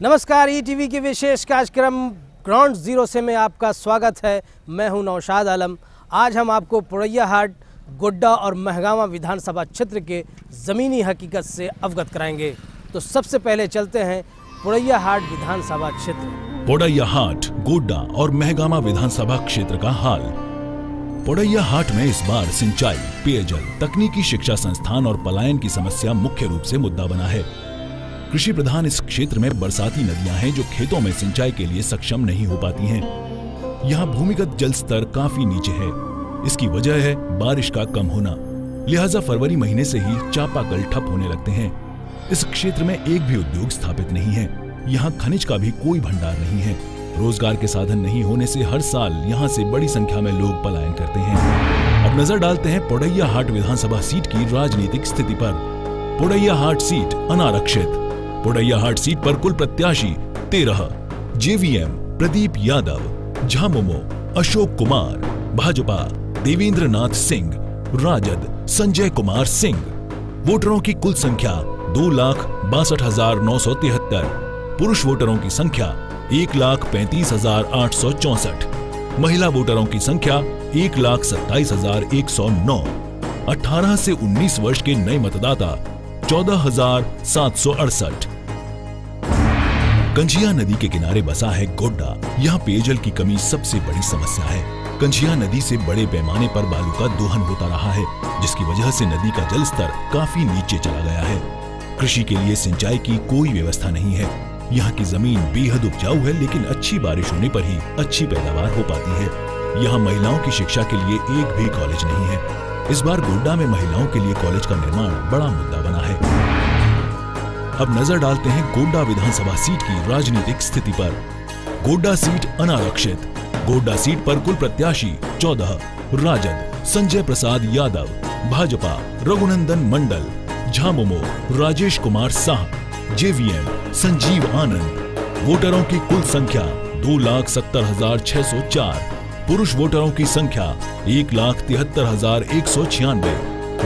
नमस्कार, ईटीवी के विशेष कार्यक्रम ग्राउंड जीरो से में आपका स्वागत है। मैं हूं नौशाद आलम। आज हम आपको पोड़ैयाहाट, गोड्डा और महगामा विधानसभा क्षेत्र के ज़मीनी हकीकत से अवगत कराएंगे। तो सबसे पहले चलते हैं पोड़ैयाहाट विधानसभा क्षेत्र। पोड़ैयाहाट, गोड्डा और महगामा विधानसभा क्षेत्र का हाल। पोड़ैयाहाट में इस बार सिंचाई, पेयजल, तकनीकी शिक्षा संस्थान और पलायन की समस्या मुख्य रूप से मुद्दा बना है। कृषि प्रधान इस क्षेत्र में बरसाती नदियां हैं जो खेतों में सिंचाई के लिए सक्षम नहीं हो पाती हैं। यहाँ भूमिगत जल स्तर काफी नीचे है। इसकी वजह है बारिश का कम होना, लिहाजा फरवरी महीने से ही चापाकल ठप होने लगते हैं। इस क्षेत्र में एक भी उद्योग स्थापित नहीं है। यहाँ खनिज का भी कोई भंडार नहीं है। रोजगार के साधन नहीं होने से हर साल यहाँ से बड़ी संख्या में लोग पलायन करते हैं। अब नजर डालते हैं पोड़ैयाहाट विधानसभा सीट की राजनीतिक स्थिति पर। पोड़ैयाहाट सीट अनारक्षित। पोड़ैयाहाट सीट पर कुल प्रत्याशी 13। जेवीएम प्रदीप यादव, झामुमो अशोक कुमार, भाजपा देवेंद्र नाथ सिंह, राजद संजय कुमार सिंह। वोटरों की कुल संख्या 2,62,973। पुरुष वोटरों की संख्या 1,35,864। महिला वोटरों की संख्या 1,27,109। 18 से 19 वर्ष के नए मतदाता 14,768। कंझिया नदी के किनारे बसा है गोड्डा। यहाँ पेयजल की कमी सबसे बड़ी समस्या है। कंझिया नदी से बड़े पैमाने पर बालू का दोहन होता रहा है, जिसकी वजह से नदी का जल स्तर काफी नीचे चला गया है। कृषि के लिए सिंचाई की कोई व्यवस्था नहीं है। यहाँ की जमीन बेहद उपजाऊ है, लेकिन अच्छी बारिश होने पर ही अच्छी पैदावार हो पाती है। यहाँ महिलाओं की शिक्षा के लिए एक भी कॉलेज नहीं है। इस बार गोड्डा में महिलाओं के लिए कॉलेज का निर्माण बड़ा मुद्दा बना है। अब नजर डालते हैं गोड्डा विधानसभा सीट की राजनीतिक स्थिति पर। गोड्डा सीट अनारक्षित। गोड्डा सीट पर कुल प्रत्याशी 14। राजद संजय प्रसाद यादव, भाजपा रघुनंदन मंडल, झामुमो राजेश कुमार साह, जेवीएम संजीव आनंद। वोटरों की कुल संख्या 2,70,604। पुरुष वोटरों की संख्या 1,73,196।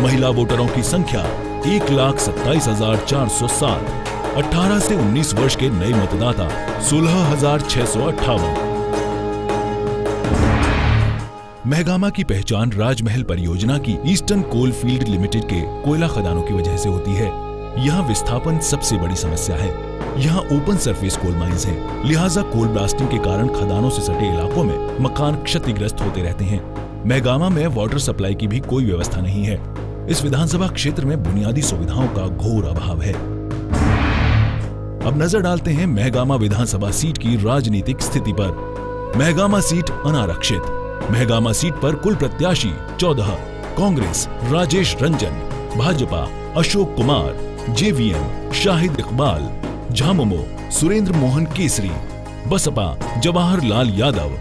महिला वोटरों की संख्या 1,27,407। 18 से 19 वर्ष के नए मतदाता 16,658। महगामा की पहचान राजमहल परियोजना की ईस्टर्न कोल फील्ड लिमिटेड के कोयला खदानों की वजह से होती है। यहाँ विस्थापन सबसे बड़ी समस्या है। यहाँ ओपन सरफेस कोल माइंस हैं, लिहाजा कोल ब्लास्टिंग के कारण खदानों से सटे इलाकों में मकान क्षतिग्रस्त होते रहते हैं। महगामा में वाटर सप्लाई की भी कोई व्यवस्था नहीं है। इस विधानसभा क्षेत्र में बुनियादी सुविधाओं का घोर अभाव है। अब नजर डालते हैं महगामा विधानसभा सीट की राजनीतिक स्थिति पर। महगामा सीट अनारक्षित। महगामा सीट पर कुल प्रत्याशी 14। कांग्रेस राजेश रंजन, भाजपा अशोक कुमार, जेवीएम शाहिद इकबाल, झामुमो सुरेंद्र मोहन केसरी, बसपा जवाहरलाल यादव।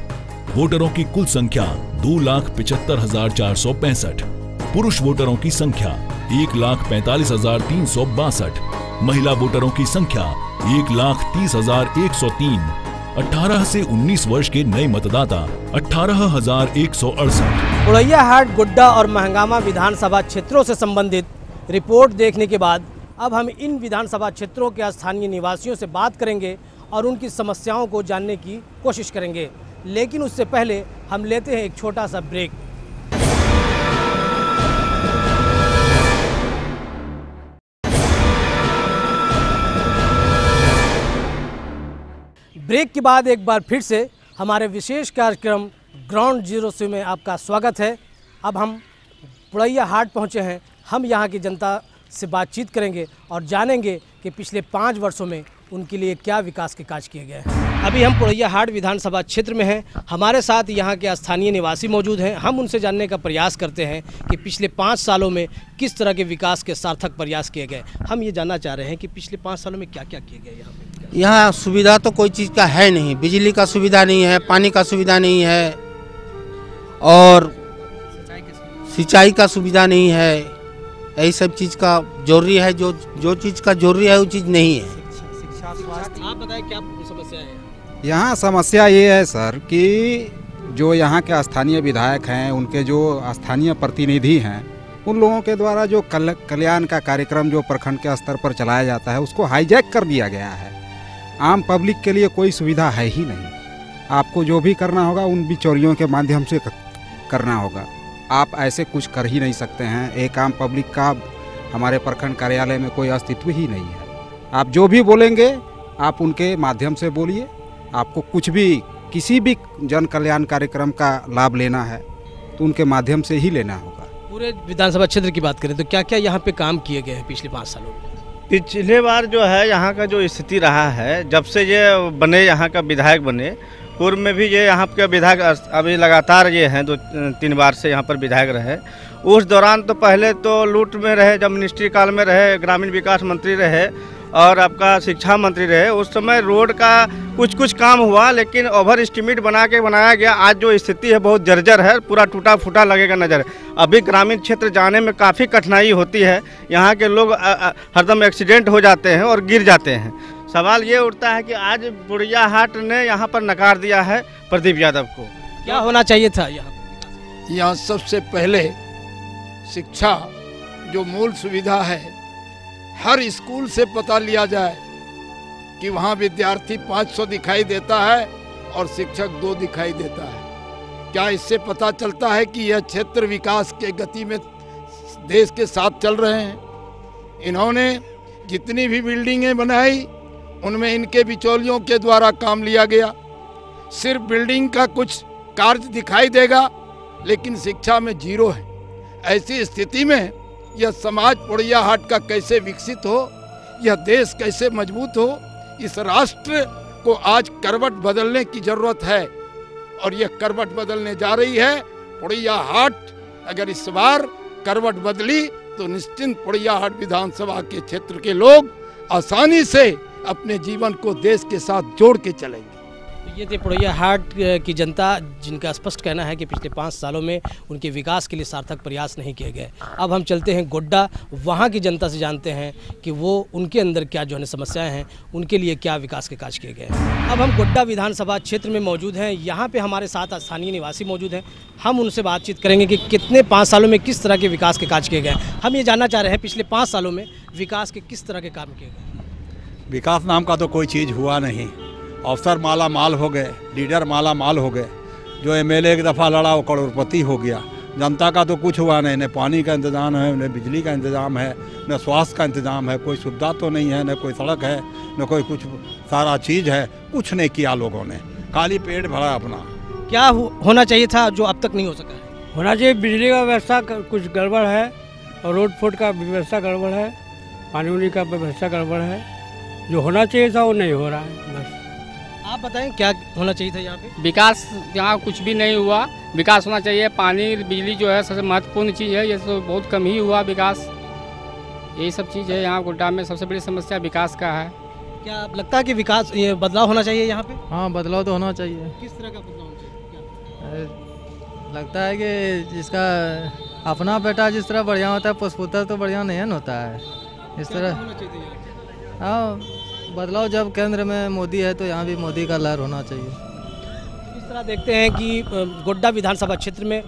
वोटरों की कुल संख्या 2,75,465। पुरुष वोटरों की संख्या 1,45,362। महिला वोटरों की संख्या 1,30,103। 18 से 19 वर्ष के नए मतदाता 18,168। पोड़ैयाहाट, गोड्डा और महगामा विधानसभा क्षेत्रों से संबंधित रिपोर्ट देखने के बाद अब हम इन विधानसभा क्षेत्रों के स्थानीय निवासियों से बात करेंगे और उनकी समस्याओं को जानने की कोशिश करेंगे। लेकिन उससे पहले हम लेते हैं एक छोटा सा ब्रेक। ब्रेक के बाद एक बार फिर से हमारे विशेष कार्यक्रम ग्राउंड जीरो से में आपका स्वागत है। अब हम पोड़ैयाहाट पहुँचे हैं। हम यहाँ की जनता से बातचीत करेंगे और जानेंगे कि पिछले 5 वर्षों में उनके लिए क्या विकास के कार्य किए गए हैं। अभी हम पोड़ैयाहाट विधानसभा क्षेत्र में हैं। हमारे साथ यहाँ के स्थानीय निवासी मौजूद हैं। हम उनसे जानने का प्रयास करते हैं कि पिछले 5 सालों में किस तरह के विकास के सार्थक प्रयास किए गए। हम ये जानना चाह रहे हैं कि पिछले 5 सालों में क्या क्या किए गए यहाँ पे। यहाँ सुविधा तो कोई चीज़ का है नहीं। बिजली का सुविधा नहीं है, पानी का सुविधा नहीं है और सिंचाई का सुविधा नहीं है। यही सब चीज़ का जरूरी है। जो चीज़ का जरूरी है वो चीज़ नहीं है। आप बताएं क्या समस्या है यहाँ? समस्या ये है सर कि जो यहाँ के स्थानीय विधायक हैं, उनके जो स्थानीय प्रतिनिधि हैं, उन लोगों के द्वारा जो कल्याण का कार्यक्रम जो प्रखंड के स्तर पर चलाया जाता है उसको हाईजैक कर दिया गया है। आम पब्लिक के लिए कोई सुविधा है ही नहीं। आपको जो भी करना होगा उन बिचौलियों के माध्यम से करना होगा। आप ऐसे कुछ कर ही नहीं सकते हैं। एक आम पब्लिक का हमारे प्रखंड कार्यालय में कोई अस्तित्व ही नहीं है। आप जो भी बोलेंगे आप उनके माध्यम से बोलिए। आपको कुछ भी किसी भी जन कल्याण कार्यक्रम का लाभ लेना है तो उनके माध्यम से ही लेना होगा। पूरे विधानसभा क्षेत्र की बात करें तो क्या क्या यहाँ पे काम किए गए हैं पिछले 5 सालों में? पिछले बार जो है यहाँ का जो स्थिति रहा है, जब से ये बने यहाँ का विधायक बने, पूर्व में भी ये यहाँ के विधायक अभी लगातार ये हैं 2-3 बार से यहाँ पर विधायक रहे। उस दौरान तो पहले तो लूट में रहे, जब मिनिस्ट्री काल में रहे, ग्रामीण विकास मंत्री रहे और आपका शिक्षा मंत्री रहे, उस समय रोड का कुछ काम हुआ, लेकिन ओवर एस्टिमेट बना के बनाया गया। आज जो स्थिति है बहुत जर्जर है, पूरा टूटा फूटा लगेगा नज़र। अभी ग्रामीण क्षेत्र जाने में काफ़ी कठिनाई होती है। यहाँ के लोग हरदम एक्सीडेंट हो जाते हैं और गिर जाते हैं। सवाल ये उठता है कि आज पुड़ैया हाट ने यहाँ पर नकार दिया है प्रदीप यादव को। क्या होना चाहिए था यहाँ? यहाँ सबसे पहले शिक्षा जो मूल सुविधा है, हर स्कूल से पता लिया जाए कि वहाँ विद्यार्थी 500 दिखाई देता है और शिक्षक 2 दिखाई देता है। क्या इससे पता चलता है कि यह क्षेत्र विकास के गति में देश के साथ चल रहे हैं? इन्होंने जितनी भी बिल्डिंगें बनाई उनमें इनके बिचौलियों के द्वारा काम लिया गया। सिर्फ बिल्डिंग का कुछ कार्य दिखाई देगा लेकिन शिक्षा में 0 है। ऐसी स्थिति में यह समाज पुड़ैया हाट का कैसे विकसित हो, यह देश कैसे मजबूत हो, इस राष्ट्र को आज करवट बदलने की जरूरत है और यह करवट बदलने जा रही है। पुड़ैया हाट अगर इस बार करवट बदली तो निश्चिंत पुड़ैया हाट विधानसभा के क्षेत्र के लोग आसानी से अपने जीवन को देश के साथ जोड़ के चलेंगे। ये थे पुड़ैया हाट की जनता, जिनका स्पष्ट कहना है कि पिछले 5 सालों में उनके विकास के लिए सार्थक प्रयास नहीं किए गए। अब हम चलते हैं गोड्डा, वहाँ की जनता से जानते हैं कि वो उनके अंदर क्या जो है समस्याएं हैं, उनके लिए क्या विकास के कार्य किए गए हैं। अब हम गोड्डा विधानसभा क्षेत्र में मौजूद हैं। यहाँ पे हमारे साथ स्थानीय निवासी मौजूद हैं। हम उनसे बातचीत करेंगे कि कितने 5 सालों में किस तरह के विकास के कार्य किए गए। हम ये जानना चाह रहे हैं पिछले 5 सालों में विकास के किस तरह के काम किए गए। विकास नाम का तो कोई चीज़ हुआ नहीं। अफसर माला माल हो गए, लीडर माला माल हो गए। जो एमएलए एक दफ़ा लड़ा वो करोड़पति हो गया। जनता का तो कुछ हुआ नहीं। न पानी का इंतज़ाम है, न बिजली का इंतज़ाम है, न स्वास्थ्य का इंतज़ाम है। कोई सुविधा तो नहीं है, न कोई सड़क है, न कोई कुछ सारा चीज़ है। कुछ नहीं किया लोगों ने, खाली पेट भरा अपना। क्या होना चाहिए था जो अब तक नहीं हो सका है? होना चाहिए। बिजली का व्यवस्था कुछ गड़बड़ है और रोड फूड का व्यवस्था गड़बड़ है, पानी वानी का व्यवस्था गड़बड़ है। जो होना चाहिए था वो नहीं हो रहा है। बस आप बताएं क्या होना चाहिए था यहाँ पे? विकास यहाँ कुछ भी नहीं हुआ। विकास होना चाहिए। पानी बिजली जो है सबसे महत्वपूर्ण चीज़ है, ये तो बहुत कम ही हुआ विकास। यही सब चीज़ है यहाँ गोड्डा में। सबसे बड़ी समस्या विकास का है। क्या लगता है कि विकास ये बदलाव होना चाहिए यहाँ पे? हाँ, बदलाव तो होना चाहिए। किस तरह का बदलाव होना चाहिए? लगता है कि जिसका अपना बेटा जिस तरह बढ़िया होता है, पुत्र तो बढ़िया नहीं होता है। इस तरह हाँ, बदलाव जब केंद्र में मोदी है तो यहाँ भी मोदी का लहर होना चाहिए। इस तरह देखते हैं कि गोड्डा विधानसभा क्षेत्र में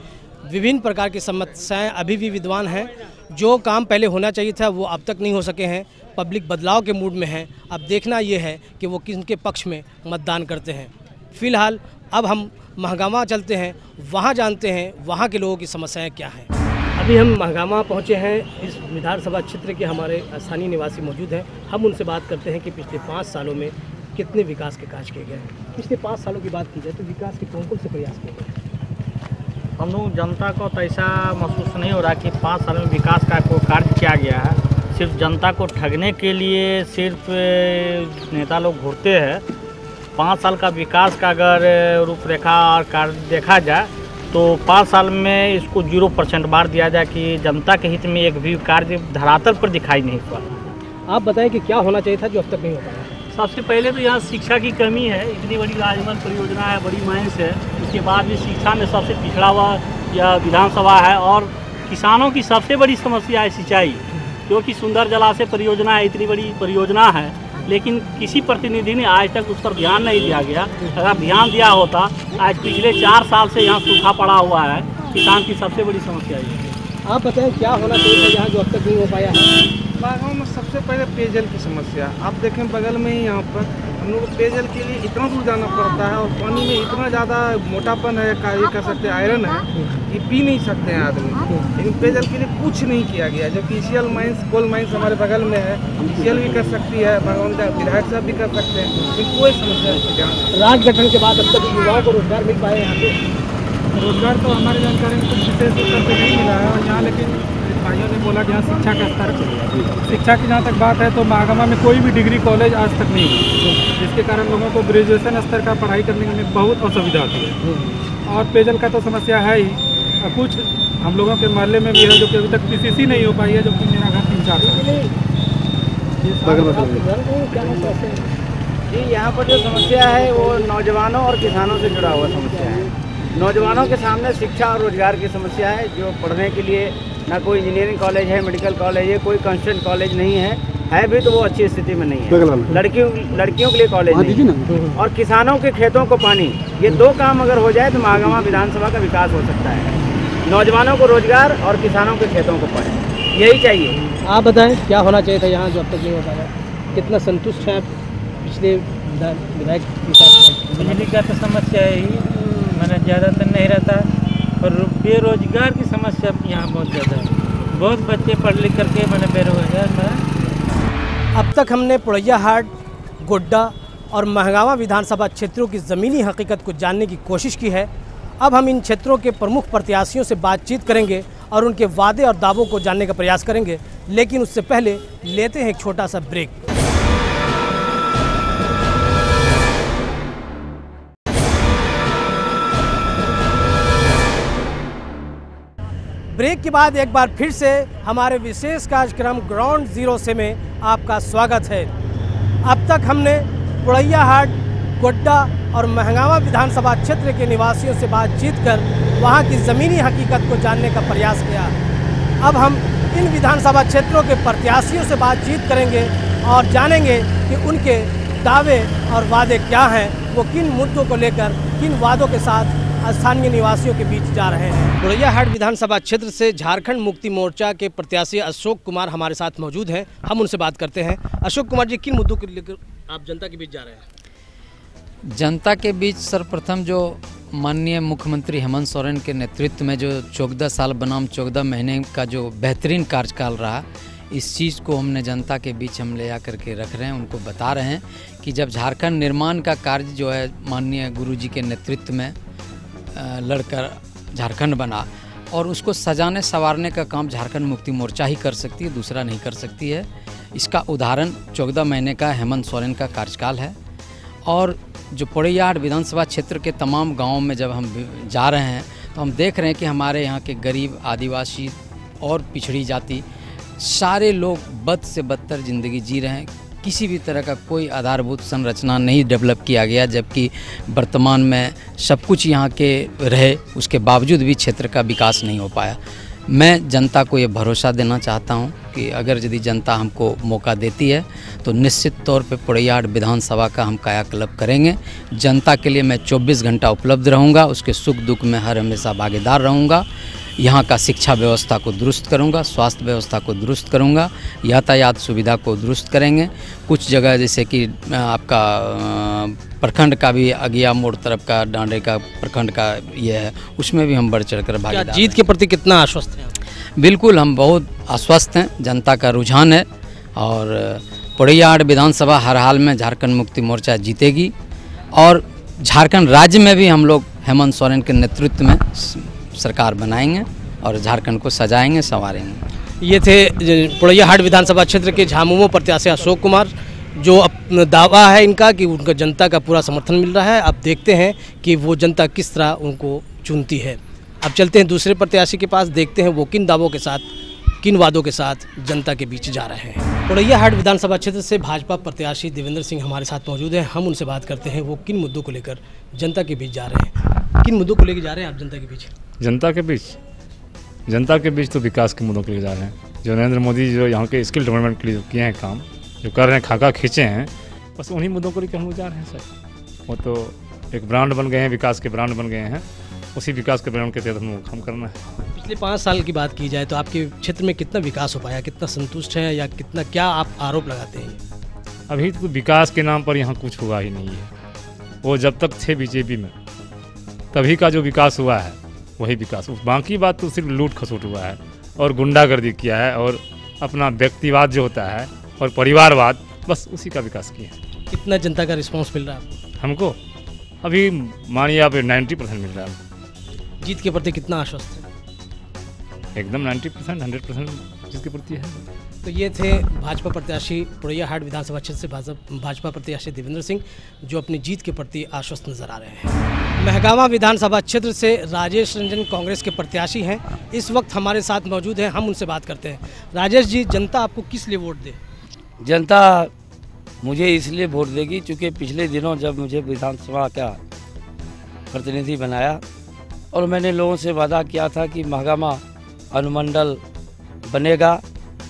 विभिन्न प्रकार की समस्याएं अभी भी विद्यमान हैं। जो काम पहले होना चाहिए था वो अब तक नहीं हो सके हैं। पब्लिक बदलाव के मूड में है। अब देखना ये है कि वो किनके पक्ष में मतदान करते हैं। फिलहाल अब हम महगामा चलते हैं, वहाँ जानते हैं वहाँ के लोगों की समस्याएँ क्या हैं। अभी हम महगामा पहुंचे हैं। इस विधानसभा क्षेत्र के हमारे स्थानीय निवासी मौजूद हैं। हम उनसे बात करते हैं कि पिछले 5 सालों में कितने विकास के कार्य किए गए हैं। पिछले 5 सालों की बात की जाए तो विकास के कौन से प्रयास किए गए? हम लोग जनता को तो ऐसा महसूस नहीं हो रहा कि 5 साल में विकास का कोई कार्य किया गया है। सिर्फ जनता को ठगने के लिए सिर्फ नेता लोग घूरते हैं। 5 साल का विकास का अगर रूपरेखा और कार्य देखा जाए तो 5 साल में इसको 0% बार दिया जाए कि जनता के हित में एक भी कार्य धरातल पर दिखाई नहीं पड़ा। आप बताएं कि क्या होना चाहिए था जो अब तक नहीं हो पाया? सबसे पहले तो यहाँ शिक्षा की कमी है। इतनी बड़ी राजमहल परियोजना है, बड़ी माइंस है, उसके बाद भी शिक्षा में सबसे पिछड़ा हुआ यह विधानसभा है। और किसानों की सबसे बड़ी समस्या है सिंचाई, क्योंकि सुंदर जलाशय परियोजना है, इतनी बड़ी परियोजना है, लेकिन किसी प्रतिनिधि ने आज तक उस पर ध्यान नहीं दिया गया। अगर ध्यान दिया होता, आज पिछले 4 साल से यहाँ सूखा पड़ा हुआ है। किसान की सबसे बड़ी समस्या ये है। आप बताएं क्या होना चाहिए था यहाँ जो अब तक नहीं हो पाया है? बागाओं में सबसे पहले पेयजल की समस्या। आप देखें बगल में ही यहाँ पर हम लोग को पेयजल के लिए इतना दूर जाना पड़ता है और पानी में इतना ज़्यादा मोटापन है, ये कर सकते हैं, आयरन है कि पी नहीं सकते हैं आदमी। लेकिन पेयजल के लिए कुछ नहीं किया गया, जबकि ईसीएल माइंस, कोल माइंस हमारे बगल में है, ईसीएल भी कर सकती है, भगवान का विधायक साहब भी कर सकते हैं, लेकिन कोई समस्या नहीं। राज गठन के बाद अब तक युवाओं को रोजगार मिल पाए यहाँ पे? रोजगार तो हमारी जानकारी में कुछ विशेष स्तर पर नहीं मिला है और यहाँ, लेकिन भाइयों ने बोला कि यहाँ शिक्षा का स्तर, शिक्षा की जहाँ तक बात है तो महागामा में कोई भी डिग्री कॉलेज आज तक नहीं है, जिसके कारण लोगों को ग्रेजुएशन स्तर का पढ़ाई करने में बहुत असुविधा होती है। और पेयजल का तो समस्या है ही, कुछ हम लोगों के मोहल्ले में भी है जो कि अभी तक पीसीसी नहीं हो पाई है, जो कि मेरा घर 3-4 जी। यहाँ पर जो समस्या है वो नौजवानों और किसानों से जुड़ा हुआ समस्या है। नौजवानों के सामने शिक्षा और रोजगार की समस्या है, जो पढ़ने के लिए ना कोई इंजीनियरिंग कॉलेज है, मेडिकल कॉलेज है, कोई कंस्ट्रक्शन कॉलेज नहीं है भी तो वो अच्छी स्थिति में नहीं है। लड़कियों के लिए कॉलेज नहीं है, और किसानों के खेतों को पानी, ये दो काम अगर हो जाए तो महागामा विधानसभा का विकास हो सकता है। नौजवानों को रोजगार और किसानों के खेतों को पानी, यही चाहिए। आप बताएं क्या होना चाहिए था यहाँ जो अब तक नहीं हो पाया? कितना संतुष्ट हैं पिछले विधायक के साथ? बिजली का तो समस्या है ही, मैंने ज़्यादातर नहीं रहता, और बेरोजगार की समस्या यहाँ बहुत ज़्यादा है। बहुत बच्चे पढ़ लिख करके मैंने बेरोजगार। अब तक हमने पुड़ैया हाट, गोड्डा और महागामा विधानसभा क्षेत्रों की ज़मीनी हकीकत को जानने की कोशिश की है। अब हम इन क्षेत्रों के प्रमुख प्रत्याशियों से बातचीत करेंगे और उनके वादे और दावों को जानने का प्रयास करेंगे, लेकिन उससे पहले लेते हैं एक छोटा सा ब्रेक। ब्रेक के बाद एक बार फिर से हमारे विशेष कार्यक्रम ग्राउंड जीरो से में आपका स्वागत है। अब तक हमने पुड़ैया हाट, गोड्डा और महागामा विधानसभा क्षेत्र के निवासियों से बातचीत कर वहां की ज़मीनी हकीकत को जानने का प्रयास किया। अब हम इन विधानसभा क्षेत्रों के प्रत्याशियों से बातचीत करेंगे और जानेंगे कि उनके दावे और वादे क्या हैं, वो किन मुद्दों को लेकर, किन वादों के साथ स्थानीय निवासियों के बीच जा रहे हैं। पुड़ैया हाट विधानसभा क्षेत्र से झारखंड मुक्ति मोर्चा के प्रत्याशी अशोक कुमार हमारे साथ मौजूद हैं, हम उनसे बात करते हैं। अशोक कुमार जी, किन मुद्दों को लेकर आप जनता के बीच जा रहे हैं? जनता के बीच सर्वप्रथम जो माननीय मुख्यमंत्री हेमंत सोरेन के नेतृत्व में जो 14 साल बनाम 14 महीने का जो बेहतरीन कार्यकाल रहा, इस चीज़ को हमने जनता के बीच हम ले आकर के रख रहे हैं। उनको बता रहे हैं कि जब झारखंड निर्माण का कार्य जो है माननीय गुरुजी के नेतृत्व में लड़कर झारखंड बना, और उसको सजाने संवारने का काम झारखंड मुक्ति मोर्चा ही कर सकती है, दूसरा नहीं कर सकती है। इसका उदाहरण 14 महीने का हेमंत सोरेन का कार्यकाल है। और जो पुड़ैया हाट विधानसभा क्षेत्र के तमाम गांवों में जब हम जा रहे हैं तो हम देख रहे हैं कि हमारे यहाँ के गरीब, आदिवासी और पिछड़ी जाति सारे लोग बद से बदतर ज़िंदगी जी रहे हैं। किसी भी तरह का कोई आधारभूत संरचना नहीं डेवलप किया गया, जबकि वर्तमान में सब कुछ यहाँ के रहे, उसके बावजूद भी क्षेत्र का विकास नहीं हो पाया। मैं जनता को ये भरोसा देना चाहता हूँ कि अगर यदि जनता हमको मौका देती है तो निश्चित तौर पे पुड़ैया हाट विधानसभा का हम कायाकल्प करेंगे। जनता के लिए मैं 24 घंटा उपलब्ध रहूँगा, उसके सुख दुख में हर हमेशा भागीदार रहूँगा। यहाँ का शिक्षा व्यवस्था को दुरुस्त करूँगा, स्वास्थ्य व्यवस्था को दुरुस्त करूँगा, यातायात सुविधा को दुरुस्त करेंगे। कुछ जगह जैसे कि आपका प्रखंड का भी अगिया मोड़ तरफ का डांडे का प्रखंड का ये है, उसमें भी हम बढ़ चढ़ कर भागीदार। जीत के प्रति कितना आश्वस्त हैं? बिल्कुल, हम बहुत आश्वस्त हैं। जनता का रुझान है और पुड़ैया हाट विधानसभा हर हाल में झारखंड मुक्ति मोर्चा जीतेगी, और झारखंड राज्य में भी हम लोग हेमंत सोरेन के नेतृत्व में सरकार बनाएंगे और झारखंड को सजाएंगे, संवारेंगे। ये थे पुड़ैया हाट विधानसभा क्षेत्र के झामुमो प्रत्याशी अशोक कुमार, जो दावा है इनका कि उनका जनता का पूरा समर्थन मिल रहा है। अब देखते हैं कि वो जनता किस तरह उनको चुनती है। अब चलते हैं दूसरे प्रत्याशी के पास, देखते हैं वो किन दावों के साथ, किन वादों के साथ जनता के बीच जा रहे हैं। पुड़ैया हाट विधानसभा क्षेत्र से भाजपा प्रत्याशी देवेंद्र सिंह हमारे साथ मौजूद हैं, हम उनसे बात करते हैं वो किन मुद्दों को लेकर जनता के बीच जा रहे हैं। किन मुद्दों को लेकर जा रहे हैं आप जनता के बीच? जनता के बीच तो विकास के मुद्दों के लिए जा रहे हैं। जो नरेंद्र मोदी जो यहाँ के स्किल डेवलपमेंट के लिए किए हैं काम, जो कर रहे हैं, खाका खींचे हैं, बस उन्हीं मुद्दों को लेकर हम लोग जा रहे हैं सर। वो तो एक ब्रांड बन गए हैं, विकास के ब्रांड बन गए हैं, उसी विकास के ब्रांड के तहत हम लोग काम करना है। पिछले 5 साल की बात की जाए तो आपके क्षेत्र में कितना विकास हो पाया, कितना संतुष्ट है, या कितना, क्या आप आरोप लगाते हैं? अभी तो विकास के नाम पर यहाँ कुछ हुआ ही नहीं है। वो जब तक थे बीजेपी में तभी का जो विकास हुआ है वही विकास, बाकी बात तो सिर्फ लूट खसोट हुआ है और गुंडागर्दी किया है और अपना व्यक्तिवाद जो होता है और परिवारवाद, बस उसी का विकास किया है। कितना जनता का रिस्पांस मिल रहा है आपको? हमको अभी मानिए आप 90% मिल रहा है। जीत के प्रति कितना आश्वस्त है? एकदम 90%, 100% जीत के प्रति है। तो ये थे भाजपा प्रत्याशी पुड़ैया हाट विधानसभा क्षेत्र से भाजपा प्रत्याशी देवेंद्र सिंह, जो अपनी जीत के प्रति आश्वस्त नजर आ रहे हैं। महगामा विधानसभा क्षेत्र से राजेश रंजन कांग्रेस के प्रत्याशी हैं, इस वक्त हमारे साथ मौजूद हैं, हम उनसे बात करते हैं। राजेश जी, जनता आपको किस लिए वोट दे? जनता मुझे इसलिए वोट देगी क्योंकि पिछले दिनों जब मुझे विधानसभा का प्रतिनिधि बनाया और मैंने लोगों से वादा किया था कि महगामा अनुमंडल बनेगा,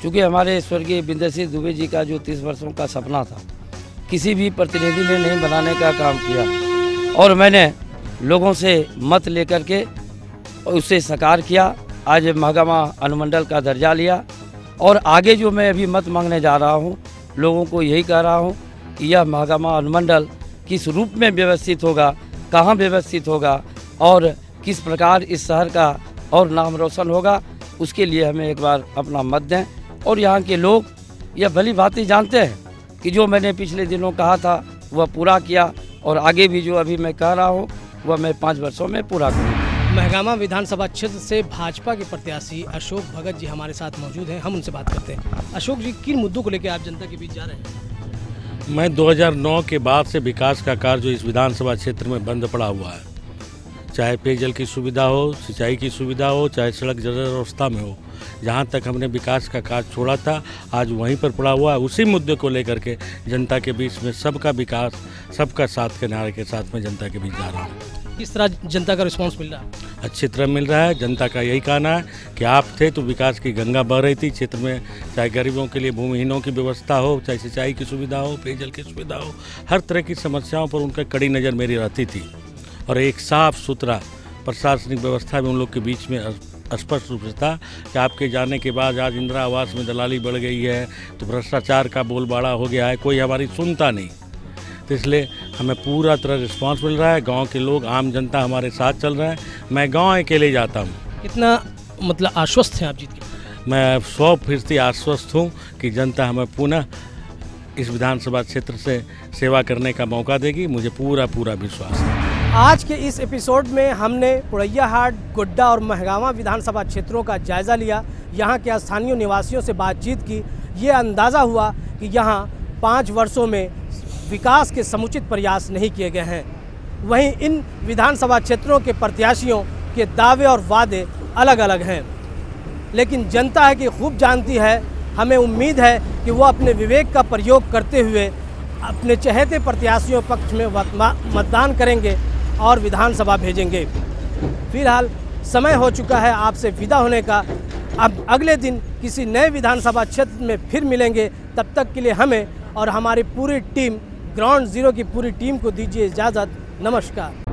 क्योंकि हमारे स्वर्गीय विंध्य दुबे जी का जो 30 वर्षों का सपना था किसी भी प्रतिनिधि ने नहीं बनाने का काम किया और मैंने लोगों से मत लेकर के उसे साकार किया। आज महगामा अनुमंडल का दर्जा लिया और आगे जो मैं अभी मत मांगने जा रहा हूँ, लोगों को यही कह रहा हूँ कि यह महगामा अनुमंडल किस रूप में व्यवस्थित होगा, कहाँ व्यवस्थित होगा और किस प्रकार इस शहर का और नाम रोशन होगा, उसके लिए हमें एक बार अपना मत दें। और यहाँ के लोग यह भली भांति जानते हैं कि जो मैंने पिछले दिनों कहा था वह पूरा किया और आगे भी जो अभी मैं कह रहा हूँ वह मैं 5 वर्षों में पूरा करूँगा। महगामा विधानसभा क्षेत्र से भाजपा के प्रत्याशी अशोक भगत जी हमारे साथ मौजूद हैं, हम उनसे बात करते हैं। अशोक जी, किन मुद्दों को लेकर आप जनता के बीच जा रहे हैं? मैं 2009 के बाद से विकास का कार्य जो इस विधानसभा क्षेत्र में बंद पड़ा हुआ है, चाहे पेयजल की सुविधा हो, सिंचाई की सुविधा हो, चाहे सड़क जर्जर अवस्था में हो, जहाँ तक हमने विकास का कार्य छोड़ा था आज वहीं पर पड़ा हुआ है। उसी मुद्दे को लेकर के जनता के बीच में सबका विकास, सबका साथ के नारे के साथ में जनता के बीच जा रहा हूँ। किस तरह जनता का रिस्पांस मिल रहा है? अच्छी तरह मिल रहा है। जनता का यही कहना है कि आप थे तो विकास की गंगा बह रही थी क्षेत्र में, चाहे गरीबों के लिए भूमिहीनों की व्यवस्था हो, चाहे सिंचाई की सुविधा हो, पेयजल की सुविधा हो, हर तरह की समस्याओं पर उनका कड़ी नज़र मेरी रहती थी और एक साफ सुथरा प्रशासनिक व्यवस्था में उन लोग के बीच में स्पष्ट रूप से था कि आपके जाने के बाद आज इंदिरा आवास में दलाली बढ़ गई है, तो भ्रष्टाचार का बोलबाला हो गया है, कोई हमारी सुनता नहीं। तो इसलिए हमें पूरा तरह रिस्पांस मिल रहा है। गांव के लोग, आम जनता हमारे साथ चल रहा है। मैं गांव अकेले जाता हूं। कितना मतलब आश्वस्त हैं आप जीत के? मैं 100% आश्वस्त हूं कि जनता हमें पुनः इस विधानसभा क्षेत्र से सेवा करने का मौका देगी, मुझे पूरा विश्वास है। आज के इस एपिसोड में हमने पुड़ैया हाट, गोड्डा और महगामा विधानसभा क्षेत्रों का जायज़ा लिया, यहाँ के स्थानीय निवासियों से बातचीत की। ये अंदाज़ा हुआ कि यहाँ 5 वर्षों में विकास के समुचित प्रयास नहीं किए गए हैं। वहीं इन विधानसभा क्षेत्रों के प्रत्याशियों के दावे और वादे अलग अलग हैं, लेकिन जनता है कि खूब जानती है। हमें उम्मीद है कि वो अपने विवेक का प्रयोग करते हुए अपने चहेते प्रत्याशियों पक्ष में मतदान करेंगे और विधानसभा भेजेंगे। फिलहाल समय हो चुका है आपसे विदा होने का। अब अगले दिन किसी नए विधानसभा क्षेत्र में फिर मिलेंगे। तब तक के लिए हमें और हमारी पूरी टीम, ग्राउंड जीरो की पूरी टीम को दीजिए इजाज़त। नमस्कार।